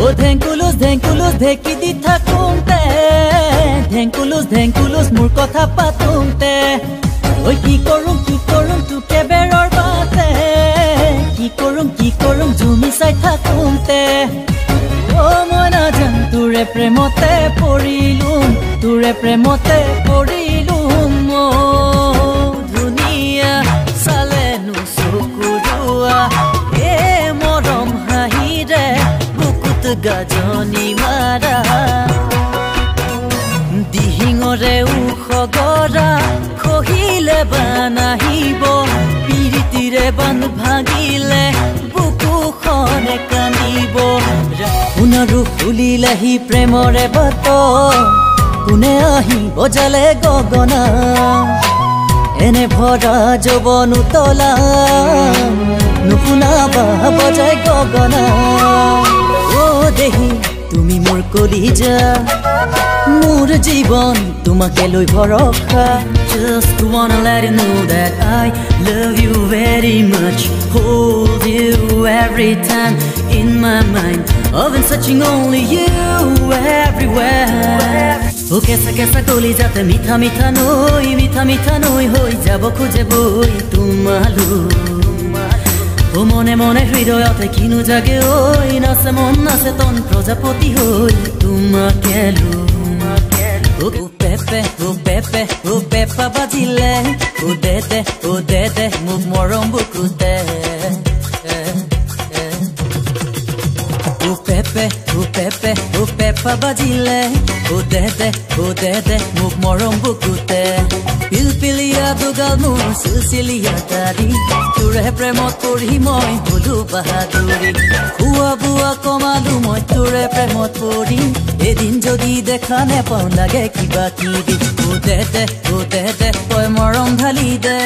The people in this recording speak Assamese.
ও ধেংকুলুস ধেংকুলুস ঢেকি দি থাকোঁতে ধেংকুলুস মোৰ কথা পাতোঁতে ঐ কি কৰোঁ তোকে বেৰৰ বাটে কি কৰোঁ জুমি চাই থাকোঁতে ও মই নাজান তোৰে প্ৰেমতে পৰিলোম ধুনীয়া চালেনো চকুৰুৱা এ মৰম হাঁহিৰে বুকুত গাজনি মাৰা দিহিঙৰে উখ গৰা খহিলে বান আহিব পিৰিতিৰে বান ভাঙিলে বুকুখনে কান্দিব সোণাৰু ফুলিলেহি প্ৰেমৰে বাট কোনে আহি বজালে গগনা এনে ভৰা যৌৱন উতলা নুশুনাবা বজাই গগনা ও দেহি তুমি মোৰ কলিজা মোৰ জীৱন তোমাকে লৈ ভৰসা Just wanna let you know that I love you very much Hold you every time in my mind I've been searching only you everywhere ও কেঁচা কলি যাতে মিঠা নৈ হৈ যাব খোজে বৈ তোমালো ও মনে হৃদয়তে কিনো জাগে ঐ নাচে মন নাচে তন প্ৰজাপতি হৈ তোমাকে ও পেপা বাজিলে ও দে মোক মৰম বুকুতে ও পেপা বাজিলে ও দে মোক মৰম বুকুতে পিলপিলিয়া দুগাল মোৰ চিলচিলিয়া দাৰি তোৰে প্ৰেমত পৰি মই হলো বাহাদুৰি খোৱা বোৱা কমালো মই তোৰে প্ৰেমত পৰি এদিন যদি দেখা নেপাওঁ লাগে কিবা কিবি ও দে তই মৰম ঢালি দে